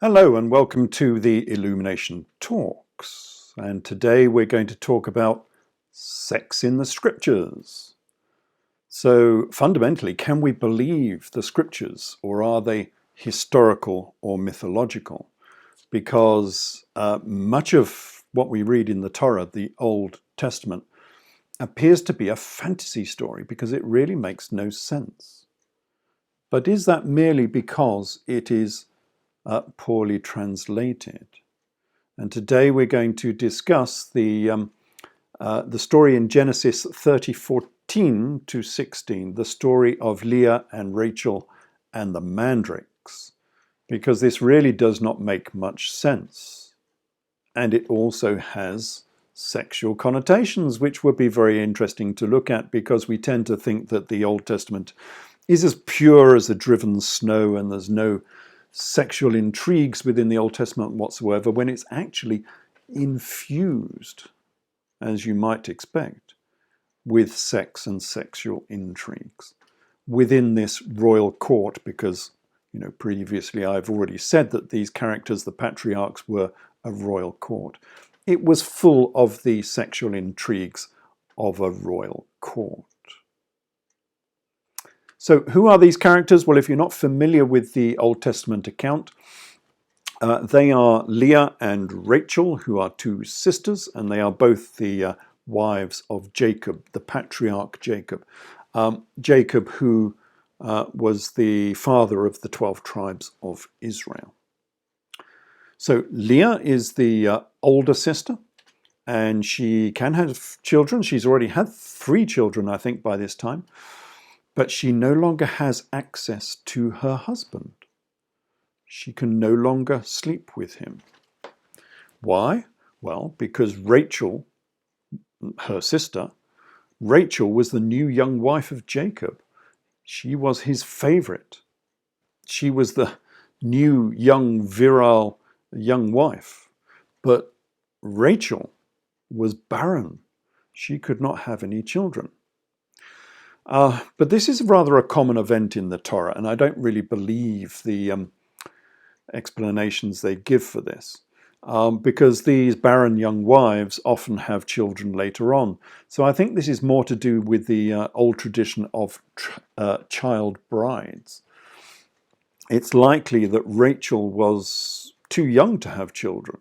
Hello and welcome to the Illumination Talks. And today we're going to talk about sex in the scriptures. So fundamentally, can we believe the scriptures, or are they historical or mythological? Because much of what we read in the Torah, the Old Testament, appears to be a fantasy story because it really makes no sense. But is that merely because it is poorly translated? And today we're going to discuss the story in Genesis 30:14 to 16, the story of Leah and Rachel and the Mandrakes, because this really does not make much sense. And it also has sexual connotations, which would be very interesting to look at, because we tend to think that the Old Testament is as pure as the driven snow and there's no sexual intrigues within the Old Testament whatsoever, when it's actually infused, as you might expect, with sex and sexual intrigues within this royal court, because, previously I've already said that these characters, the patriarchs, were a royal court. It was full of the sexual intrigues of a royal court. So who are these characters? Well, if you're not familiar with the Old Testament account, they are Leah and Rachel, who are two sisters, and they are both the wives of Jacob, the patriarch Jacob. Jacob, who was the father of the 12 tribes of Israel. So Leah is the older sister, and she can have children. She's already had 3 children, I think, by this time. But she no longer has access to her husband. She can no longer sleep with him. Why? Well, because Rachel, her sister, Rachel was the new young wife of Jacob. She was his favorite. She was the new young virile young wife. But Rachel was barren. She could not have any children. But this is rather a common event in the Torah, and I don't really believe the explanations they give for this, because these barren young wives often have children later on. So I think this is more to do with the old tradition of child brides. It's likely that Rachel was too young to have children,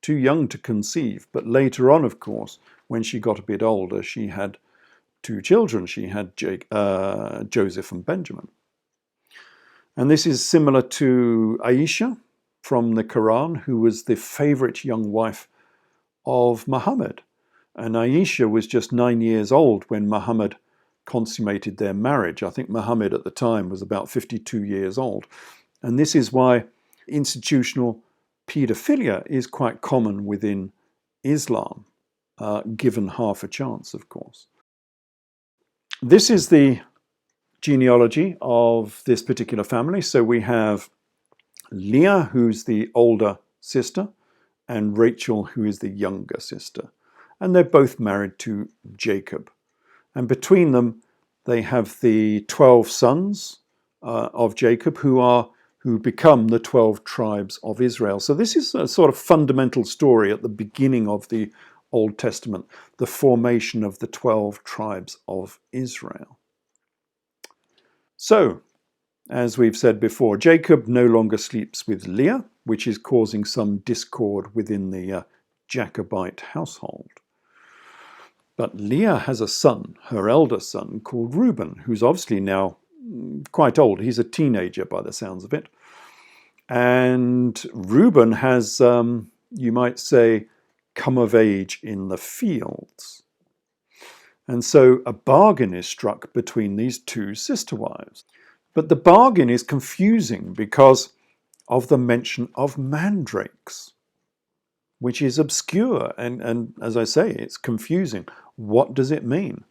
too young to conceive, but later on, of course, when she got a bit older, she had 2 children. She had Joseph and Benjamin. And this is similar to Aisha from the Quran, who was the favorite young wife of Muhammad. And Aisha was just 9 years old when Muhammad consummated their marriage. I think Muhammad at the time was about 52 years old. And this is why institutional paedophilia is quite common within Islam, given half a chance, of course. This is the genealogy of this particular family. So we have Leah, who's the older sister, and Rachel, who is the younger sister. And they're both married to Jacob. And between them, they have the 12 sons of Jacob, who become the 12 tribes of Israel. So this is a sort of fundamental story at the beginning of the Old Testament, the formation of the 12 tribes of Israel. So, as we've said before, Jacob no longer sleeps with Leah, which is causing some discord within the Jacobite household. But Leah has a son, her elder son, called Reuben, who's obviously now quite old. He's a teenager by the sounds of it. And Reuben has, you might say, come of age in the fields. And so a bargain is struck between these 2 sister wives. But the bargain is confusing because of the mention of mandrakes, which is obscure. And as I say, it's confusing. What does it mean?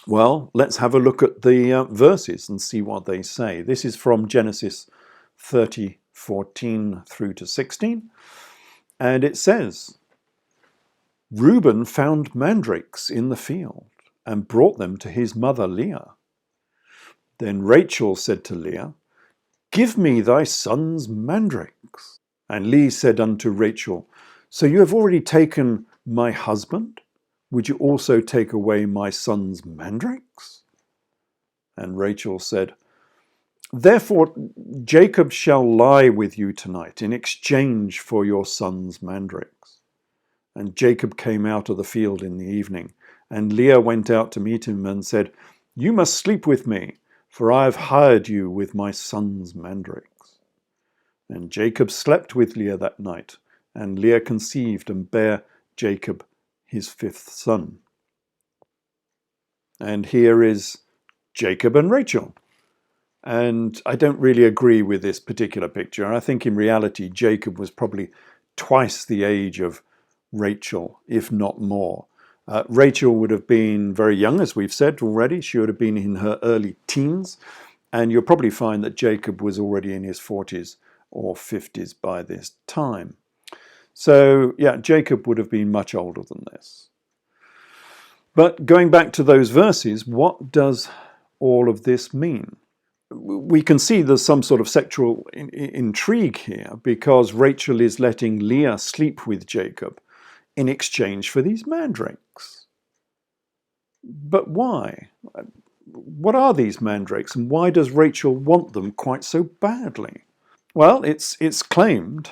Well, let's have a look at the verses and see what they say. This is from Genesis 30:14 through to 16. And it says, Reuben found mandrakes in the field and brought them to his mother Leah. Then Rachel said to Leah, Give me thy son's mandrakes. And Leah said unto Rachel, So you have already taken my husband? Would you also take away my son's mandrakes? And Rachel said, Therefore Jacob shall lie with you tonight in exchange for your son's mandrakes. And Jacob came out of the field in the evening, and Leah went out to meet him and said, You must sleep with me, for I have hired you with my son's mandrakes. And Jacob slept with Leah that night, and Leah conceived and bare Jacob his fifth son. And here is Jacob and Rachel. And I don't really agree with this particular picture. I think in reality, Jacob was probably twice the age of Rachel, if not more. Rachel would have been very young, as we've said already. She would have been in her early teens. And you'll probably find that Jacob was already in his 40s or 50s by this time. So, yeah, Jacob would have been much older than this. But going back to those verses, what does all of this mean? We can see there's some sort of sexual intrigue here because Rachel is letting Leah sleep with Jacob in exchange for these mandrakes. But why? What are these mandrakes and why does Rachel want them quite so badly? Well, it's claimed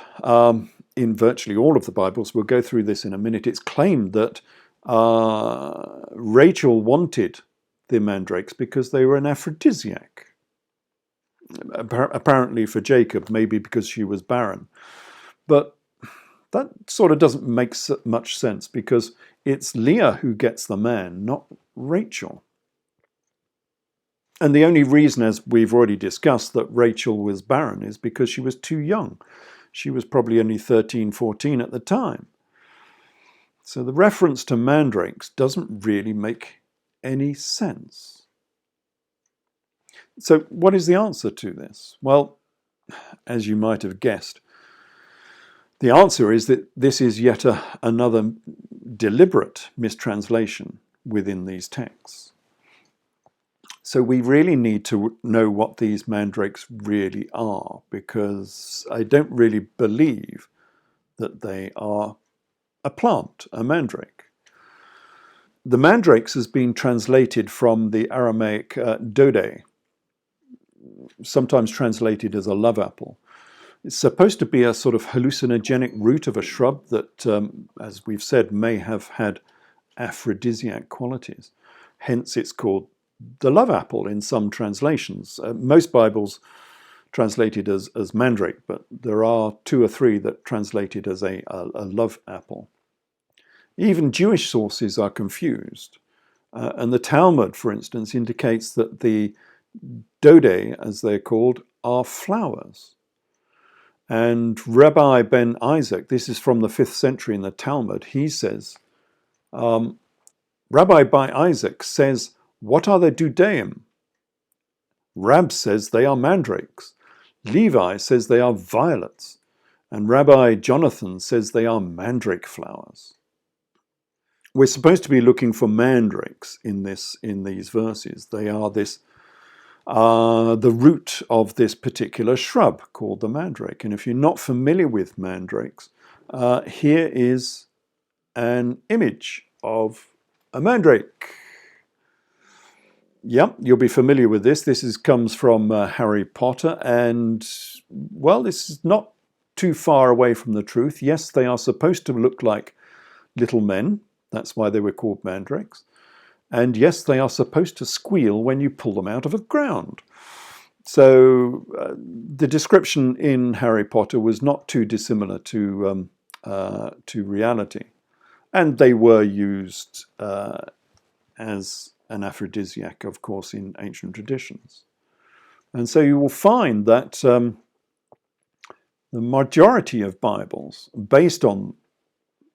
in virtually all of the Bibles, we'll go through this in a minute, it's claimed that Rachel wanted the mandrakes because they were an aphrodisiac. Apparently for Jacob, maybe because she was barren. But that sort of doesn't make much sense because it's Leah who gets the man, not Rachel. And the only reason, as we've already discussed, that Rachel was barren is because she was too young. She was probably only 13, 14 at the time. So the reference to mandrakes doesn't really make any sense. So what is the answer to this? Well, as you might have guessed, the answer is that this is yet another deliberate mistranslation within these texts. So we really need to know what these mandrakes really are, because I don't really believe that they are a plant, a mandrake. The mandrakes has been translated from the Aramaic Dodi, sometimes translated as a love apple. It's supposed to be a sort of hallucinogenic root of a shrub that, as we've said, may have had aphrodisiac qualities. Hence it's called the love apple in some translations. Most Bibles translate it as mandrake, but there are 2 or 3 that translate it as a love apple. Even Jewish sources are confused. And the Talmud, for instance, indicates that the Dodi, as they're called, are flowers. And Rabbi ben Isaac, this is from the 5th century in the Talmud, he says, Rabbi ben Isaac says, what are the Dudaim? Rab says they are mandrakes. Levi says they are violets. And Rabbi Jonathan says they are mandrake flowers. We're supposed to be looking for mandrakes in these verses. They are the root of this particular shrub called the mandrake. And if you're not familiar with mandrakes, here is an image of a mandrake. Yep, you'll be familiar with this. This comes from Harry Potter, and well, this is not too far away from the truth. Yes, they are supposed to look like little men. That's why they were called mandrakes. And yes, they are supposed to squeal when you pull them out of the ground. So the description in Harry Potter was not too dissimilar to reality. And they were used as an aphrodisiac, of course, in ancient traditions. And so you will find that the majority of Bibles, based on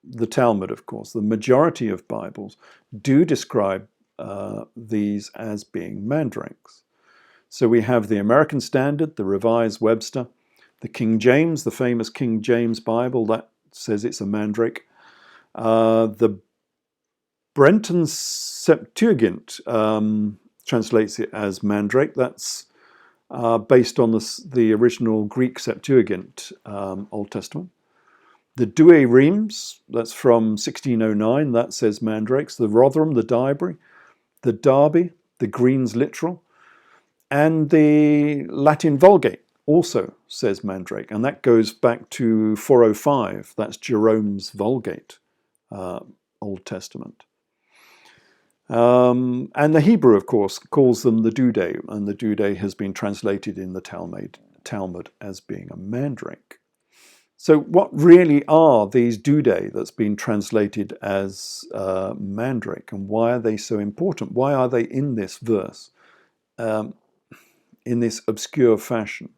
the Talmud, of course, the majority of Bibles do describe these as being mandrakes. So we have the American Standard, the Revised Webster, the King James, the famous King James Bible, that says it's a mandrake. The Brenton Septuagint translates it as mandrake. That's based on the original Greek Septuagint Old Testament. The Douay Reims, that's from 1609, that says mandrakes. The Rotherham, the Diary, the Derby, the Green's Literal, and the Latin Vulgate also says mandrake, and that goes back to 405. That's Jerome's Vulgate, Old Testament. And the Hebrew, of course, calls them the Dodi, and the Dodi has been translated in the Talmud as being a mandrake. So what really are these Dodi that's been translated as mandrake, and why are they so important? Why are they in this verse in this obscure fashion?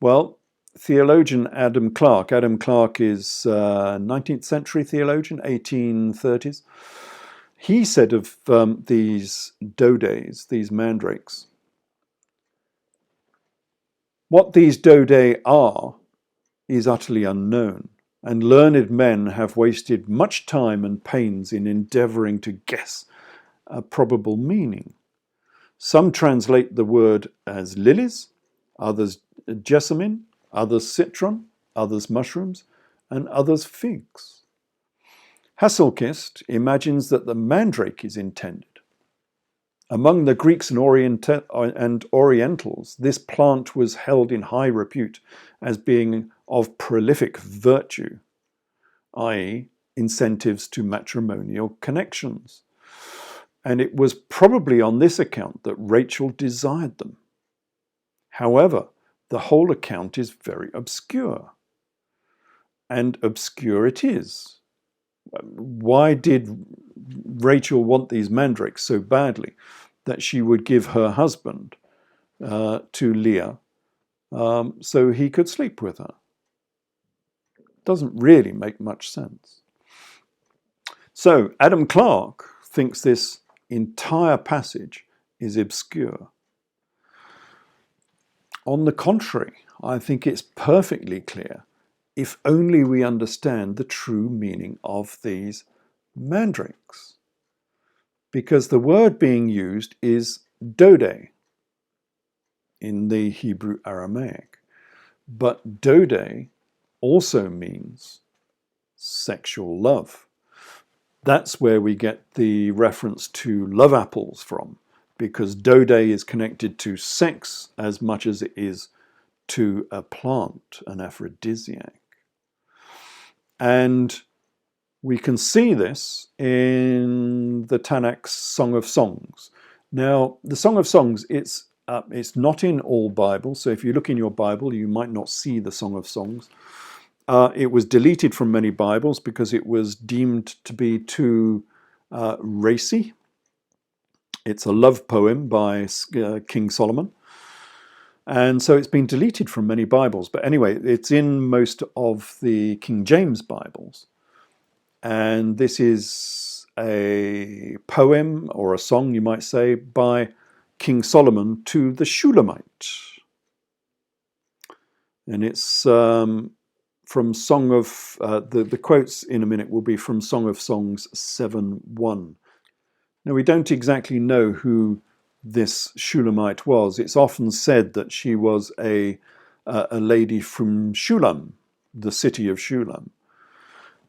Well, theologian Adam Clarke is 19th century theologian, 1830s. He said of these Dodis, these mandrakes, what these Dodi are is utterly unknown, and learned men have wasted much time and pains in endeavouring to guess a probable meaning. Some translate the word as lilies, others jessamine, others citron, others mushrooms, and others figs. Hasselkist imagines that the mandrake is intended. Among the Greeks and Orientals, this plant was held in high repute as being of prolific virtue, i.e., incentives to matrimonial connections. And it was probably on this account that Rachel desired them. However, the whole account is very obscure. And obscure it is. Why did Rachel want these mandrakes so badly that she would give her husband to Leah so he could sleep with her? Doesn't really make much sense. So Adam Clarke thinks this entire passage is obscure. On the contrary, I think it's perfectly clear if only we understand the true meaning of these mandrakes. Because the word being used is dode in the Hebrew Aramaic. But dode also means sexual love. That's where we get the reference to love apples from, because dode is connected to sex as much as it is to a plant, an aphrodisiac. And we can see this in the Tanakh's Song of Songs. Now, the Song of Songs, it's not in all Bibles, so if you look in your Bible, you might not see the Song of Songs. It was deleted from many Bibles because it was deemed to be too racy. It's a love poem by King Solomon. And so it's been deleted from many Bibles. But anyway, it's in most of the King James Bibles. And this is a poem, or a song, you might say, by King Solomon to the Shulamite. And it's from Song of, the quotes in a minute will be from Song of Songs 7:1. Now, we don't exactly know who this Shulamite was. It's often said that she was a lady from Shulam, the city of Shulam.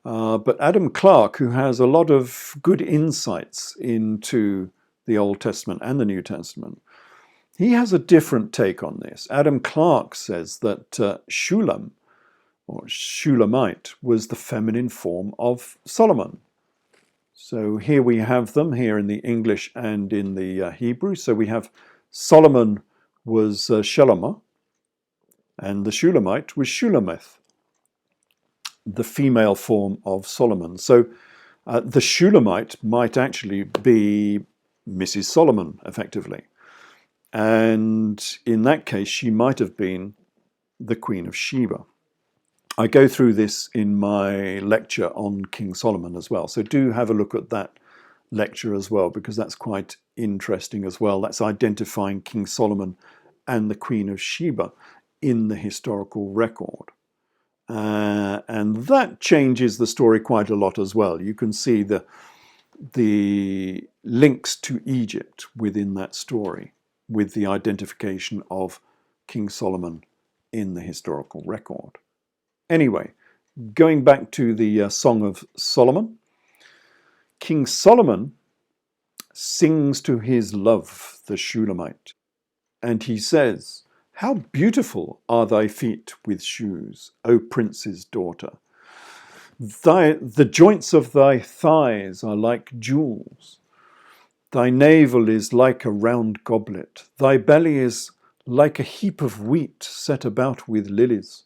But Adam Clarke, who has a lot of good insights into the Old Testament and the New Testament, he has a different take on this. Adam Clarke says that Shulam, or Shulamite, was the feminine form of Solomon. So here we have them, here in the English and in the Hebrew. So we have Solomon was Shelomah, and the Shulamite was Shulamith, the female form of Solomon. So the Shulamite might actually be Mrs. Solomon, effectively. And in that case, she might have been the Queen of Sheba. I go through this in my lecture on King Solomon as well. So do have a look at that lecture as well, because that's quite interesting as well. That's identifying King Solomon and the Queen of Sheba in the historical record. And that changes the story quite a lot as well. You can see the links to Egypt within that story. with the identification of King Solomon in the historical record. Anyway, going back to the Song of Solomon, King Solomon sings to his love, the Shulamite, and he says, "How beautiful are thy feet with shoes, O prince's daughter! The joints of thy thighs are like jewels. Thy navel is like a round goblet. Thy belly is like a heap of wheat set about with lilies.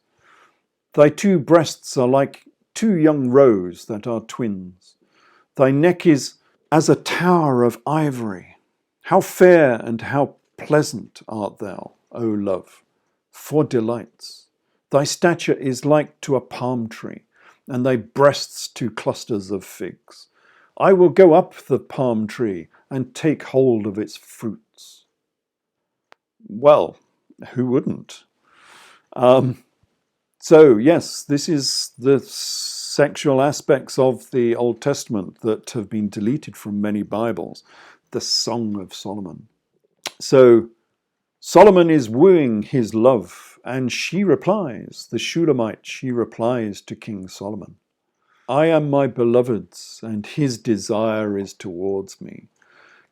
Thy two breasts are like two young roes that are twins. Thy neck is as a tower of ivory. How fair and how pleasant art thou, O love, for delights. Thy stature is like to a palm tree, and thy breasts to clusters of figs. I will go up the palm tree and take hold of its fruits." Well, who wouldn't? So yes, this is the sexual aspects of the Old Testament that have been deleted from many Bibles, the Song of Solomon. So Solomon is wooing his love, and she replies, the Shulamite, she replies to King Solomon, "I am my beloved's, and his desire is towards me.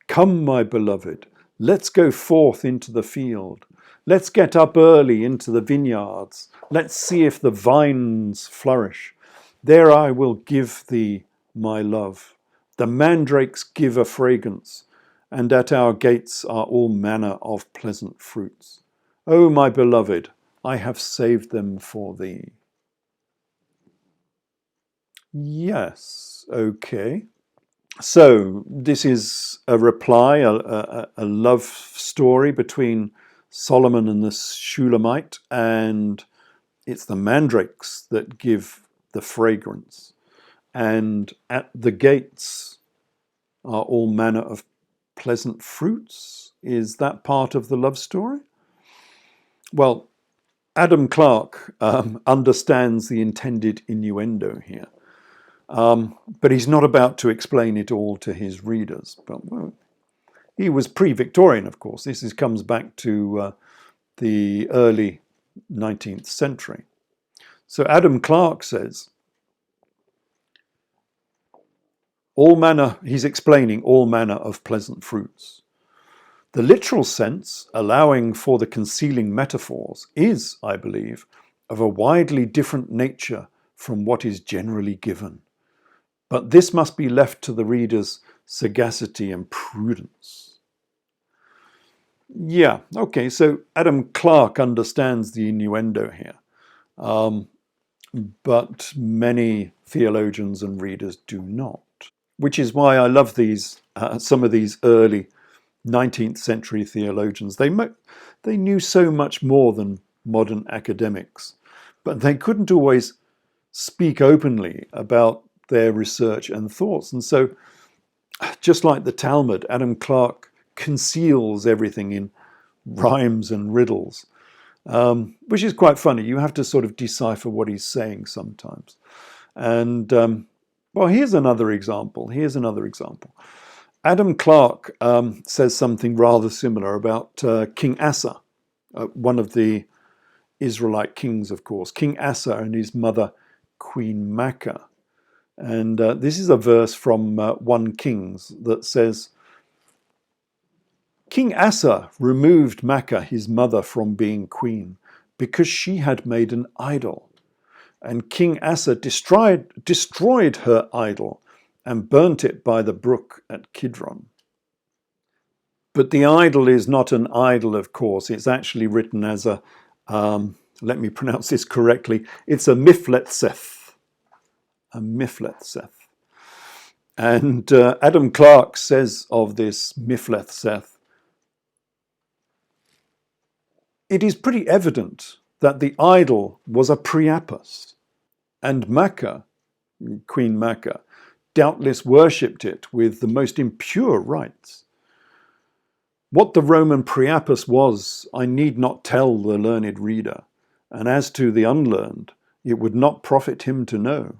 Come, my beloved, let's go forth into the field. Let's get up early into the vineyards. Let's see if the vines flourish. There I will give thee my love. The mandrakes give a fragrance, and at our gates are all manner of pleasant fruits. O my beloved, I have saved them for thee." Yes, okay. So this is a reply, a love story between Solomon and the Shulamite, and it's the mandrakes that give the fragrance. And at the gates are all manner of pleasant fruits. Is that part of the love story? Well, Adam Clarke understands the intended innuendo here. But he's not about to explain it all to his readers. But well, he was pre-Victorian, of course. This comes back to the early 19th century. So Adam Clarke says, he's explaining all manner of pleasant fruits. The literal sense, allowing for the concealing metaphors, is, I believe, of a widely different nature from what is generally given. But this must be left to the reader's sagacity and prudence. Yeah, okay, so Adam Clarke understands the innuendo here. But many theologians and readers do not. Which is why I love these, some of these early 19th century theologians. They knew so much more than modern academics, but they couldn't always speak openly about their research and thoughts. And so, just like the Talmud, Adam Clarke conceals everything in rhymes and riddles, which is quite funny. You have to sort of decipher what he's saying sometimes. And, well, here's another example. Adam Clarke says something rather similar about King Asa, one of the Israelite kings, of course. King Asa and his mother, Queen Makkah. And this is a verse from 1 Kings that says, "King Asa removed Makkah, his mother, from being queen because she had made an idol. And King Asa destroyed her idol and burnt it by the brook at Kidron." But the idol is not an idol, of course. It's actually written as a, let me pronounce this correctly, it's a mifletseth. A mifletseth. And Adam Clarke says of this mifletseth, "It is pretty evident that the idol was a Priapus, and Makkah, Queen Makkah, doubtless worshipped it with the most impure rites. What the Roman Priapus was, I need not tell the learned reader, and as to the unlearned, it would not profit him to know."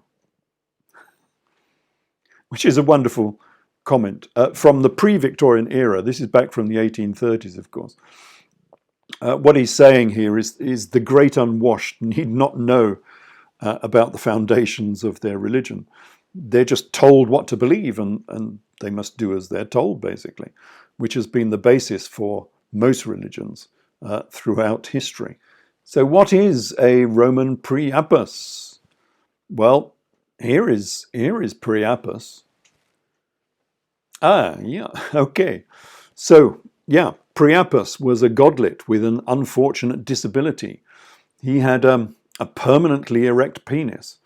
Which is a wonderful comment from the pre-Victorian era. This is back from the 1830s, of course. What he's saying here is the great unwashed need not know about the foundations of their religion. They're just told what to believe, and they must do as they're told, basically, which has been the basis for most religions throughout history. So what is a Roman priapus? Well, here is priapus. Yeah, okay. So, yeah, Priapus was a godlet with an unfortunate disability. He had a permanently erect penis,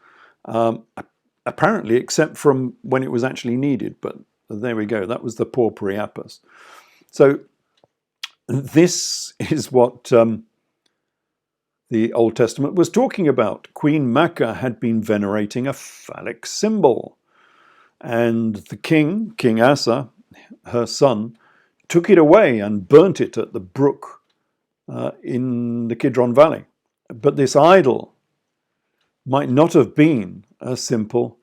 apparently, except from when it was actually needed. But there we go. That was the poor Priapus. So this is what the Old Testament was talking about. Queen Makkah had been venerating a phallic symbol. And the king, King Asa, her son, took it away and burnt it at the brook in the Kidron Valley. But this idol might not have been a simple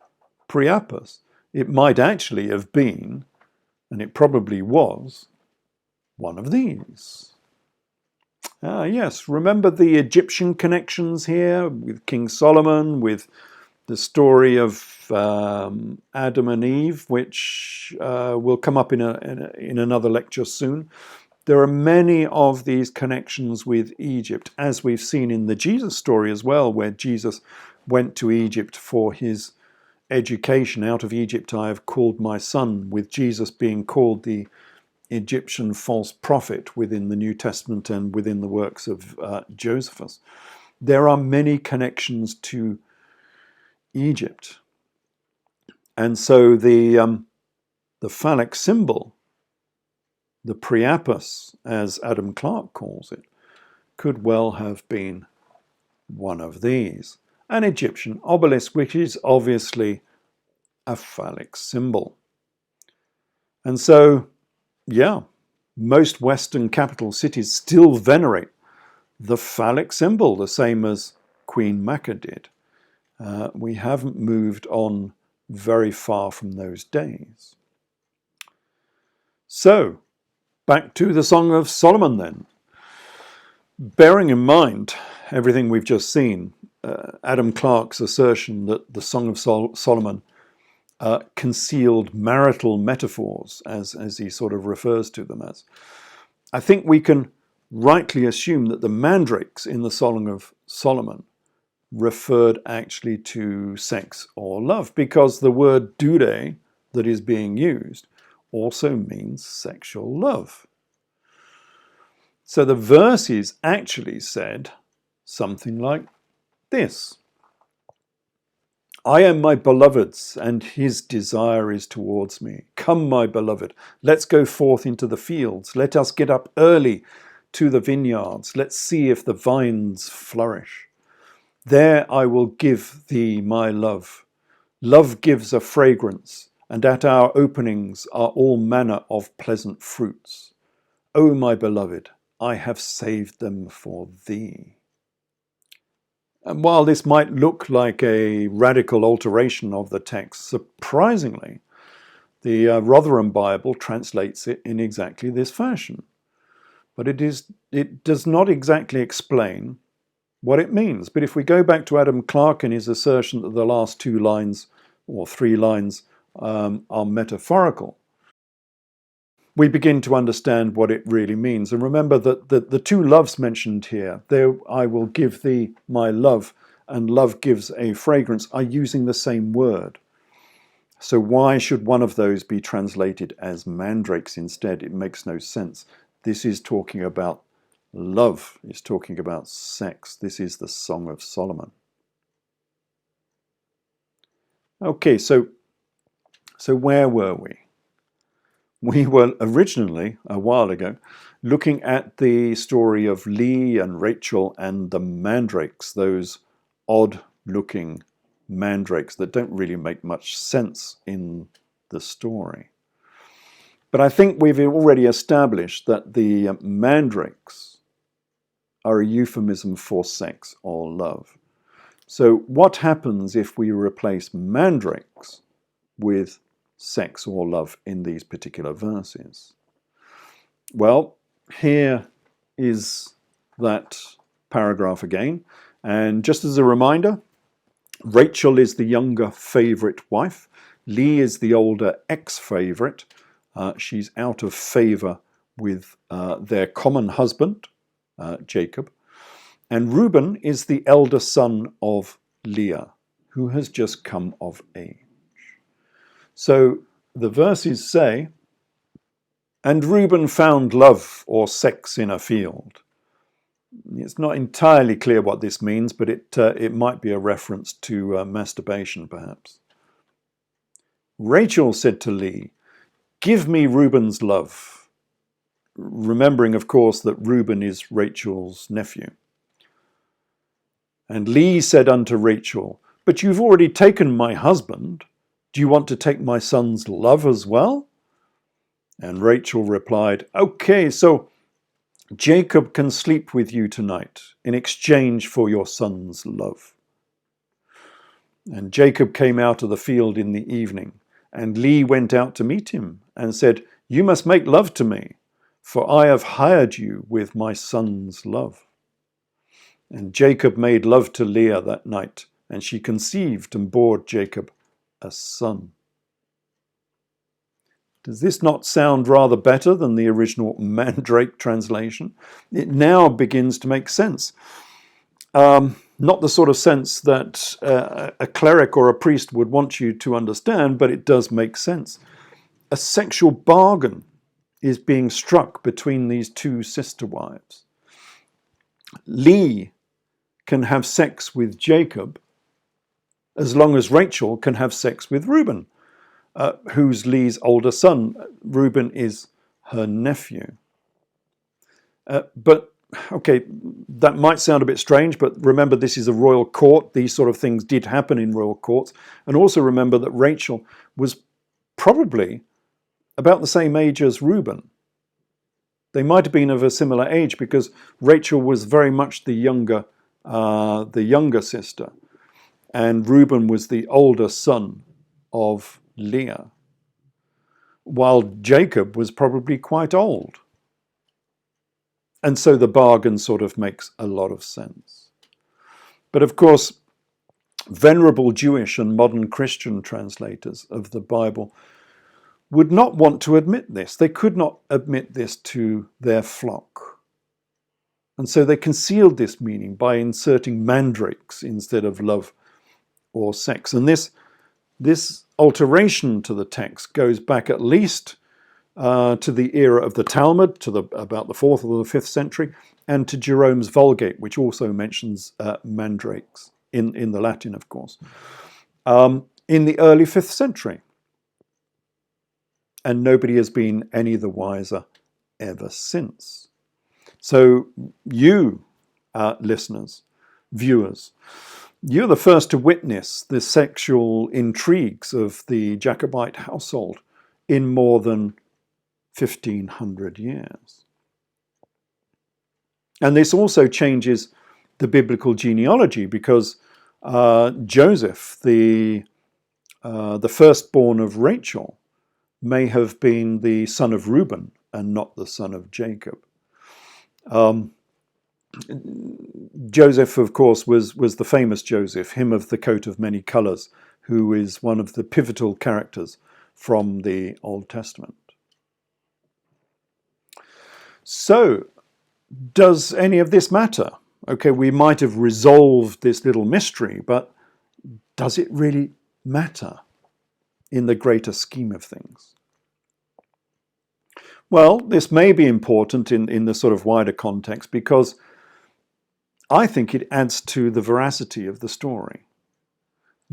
priapus. It might actually have been, and it probably was, one of these. Yes, remember the Egyptian connections here with King Solomon, with the story of Adam and Eve, which will come up in another lecture soon. There are many of these connections with Egypt, as we've seen in the Jesus story as well, where Jesus went to Egypt for his education. Out of Egypt I have called my son, with Jesus being called the Egyptian false prophet within the New Testament and within the works of Josephus. There are many connections to Egypt. And so the phallic symbol, the priapus, as Adam Clarke calls it, could well have been one of these. An Egyptian obelisk, which is obviously a phallic symbol. And so, yeah, most Western capital cities still venerate the phallic symbol, the same as Queen Makkah did. We haven't moved on very far from those days. So, back to the Song of Solomon then. Bearing in mind everything we've just seen, Adam Clarke's assertion that the Song of Solomon concealed marital metaphors, as he sort of refers to them as, I think we can rightly assume that the mandrakes in the Song of Solomon referred actually to sex or love, because the word Dodi that is being used also means sexual love. So the verses actually said something like this: I am my beloved's, and his desire is towards me. Come, my beloved, let's go forth into the fields. Let us get up early to the vineyards. Let's see if the vines flourish. There I will give thee my love. Love gives a fragrance, and at our openings are all manner of pleasant fruits. O my beloved, I have saved them for thee. And while this might look like a radical alteration of the text, surprisingly, the Rotherham Bible translates it in exactly this fashion. But it does not exactly explain what it means. But if we go back to Adam Clarke and his assertion that the last two lines or three lines are metaphorical, we begin to understand what it really means. And remember that the two loves mentioned here, there I will give thee my love, and love gives a fragrance, are using the same word. So why should one of those be translated as mandrakes instead? It makes no sense. This is talking about love, is talking about sex. This is the Song of Solomon. Okay, so where were we? We were originally, a while ago, looking at the story of Leah and Rachel and the mandrakes, those odd-looking mandrakes that don't really make much sense in the story. But I think we've already established that the mandrakes are a euphemism for sex or love. So what happens if we replace mandrakes with sex or love in these particular verses? Well, here is that paragraph again. And just as a reminder, Rachel is the younger favourite wife. Leah is the older ex-favourite. She's out of favour with their common husband, Jacob. And Reuben is the elder son of Leah, who has just come of age. So the verses say, and Reuben found love or sex in a field. It's not entirely clear what this means, but it might be a reference to masturbation, perhaps. Rachel said to Leah, give me Reuben's love, remembering, of course, that Reuben is Rachel's nephew. And Leah said unto Rachel, but you've already taken my husband. Do you want to take my son's love as well? And Rachel replied, okay, so Jacob can sleep with you tonight in exchange for your son's love. And Jacob came out of the field in the evening, and Leah went out to meet him and said, you must make love to me, for I have hired you with my son's love. And Jacob made love to Leah that night, and she conceived and bore Jacob a son. Does this not sound rather better than the original Mandrake translation? It now begins to make sense. Not the sort of sense that a cleric or a priest would want you to understand, but it does make sense. A sexual bargain is being struck between these two sister wives. Leah can have sex with Jacob as long as Rachel can have sex with Reuben, who's Leah's older son. Reuben is her nephew. But, okay, that might sound a bit strange, but remember this is a royal court. These sort of things did happen in royal courts. And also remember that Rachel was probably about the same age as Reuben. They might have been of a similar age because Rachel was very much the younger sister, and Reuben was the older son of Leah, while Jacob was probably quite old. And so the bargain sort of makes a lot of sense. But of course, venerable Jewish and modern Christian translators of the Bible would not want to admit this. They could not admit this to their flock. And so they concealed this meaning by inserting mandrakes instead of love or sex. And this alteration to the text goes back at least to the era of the Talmud, to about the 4th or the 5th century, and to Jerome's Vulgate, which also mentions mandrakes, in the Latin, of course, in the early 5th century. And nobody has been any the wiser ever since. So you, listeners, viewers, you're the first to witness the sexual intrigues of the Jacobite household in more than 1,500 years. And this also changes the biblical genealogy because Joseph, the firstborn of Rachel, may have been the son of Reuben and not the son of Jacob. Joseph, of course, was the famous Joseph, him of the coat of many colours, who is one of the pivotal characters from the Old Testament. So, does any of this matter? Okay, we might have resolved this little mystery, but does it really matter in the greater scheme of things? Well, this may be important in the sort of wider context because I think it adds to the veracity of the story.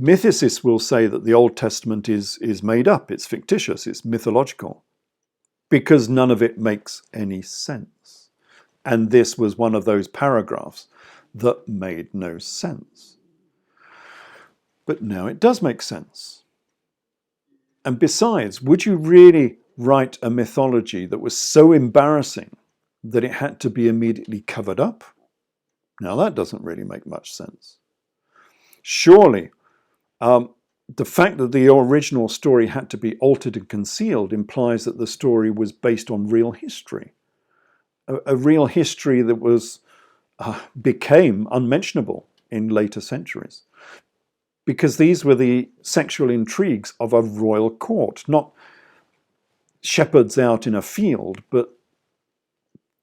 Mythicists will say that the Old Testament is made up, it's fictitious, it's mythological, because none of it makes any sense. And this was one of those paragraphs that made no sense. But now it does make sense. And besides, would you really write a mythology that was so embarrassing that it had to be immediately covered up? Now that doesn't really make much sense. Surely the fact that the original story had to be altered and concealed implies that the story was based on real history, a real history that was became unmentionable in later centuries, because these were the sexual intrigues of a royal court, not shepherds out in a field, but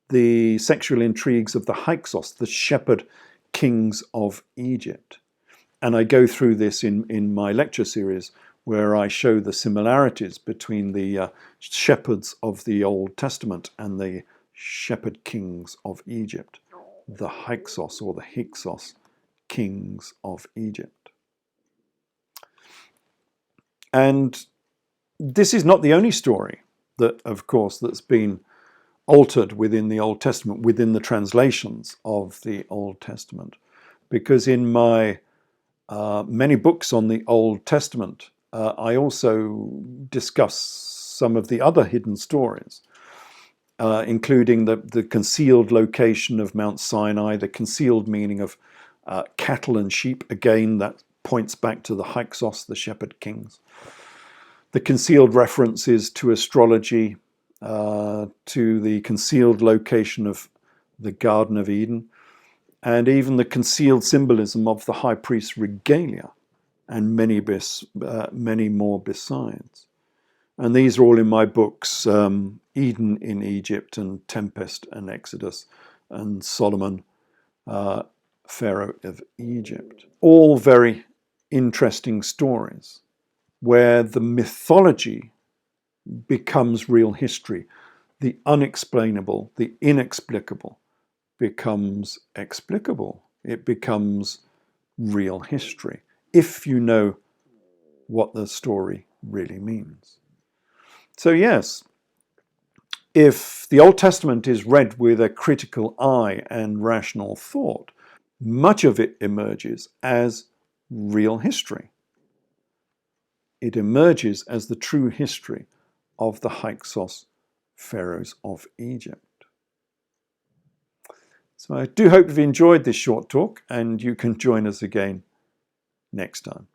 the sexual intrigues of the Hyksos, the shepherd kings of Egypt. And I go through this in my lecture series, where I show the similarities between the shepherds of the Old Testament and the shepherd kings of Egypt, the Hyksos or the Hyksos kings of Egypt. And this is not the only story that, of course, that's been altered within the Old Testament, within the translations of the Old Testament. Because in my many books on the Old Testament, I also discuss some of the other hidden stories, including the concealed location of Mount Sinai, the concealed meaning of cattle and sheep. Again, that points back to the Hyksos, the shepherd kings. The concealed references to astrology, to the concealed location of the Garden of Eden, and even the concealed symbolism of the high priest's regalia, and many more besides. And these are all in my books, Eden in Egypt, and Tempest and Exodus, and Solomon, Pharaoh of Egypt. All very interesting stories where the mythology becomes real history. The unexplainable, the inexplicable becomes explicable. It becomes real history, if you know what the story really means. So yes, if the Old Testament is read with a critical eye and rational thought, much of it emerges as real history. It emerges as the true history of the Hyksos pharaohs of Egypt. So I do hope you've enjoyed this short talk, and you can join us again next time.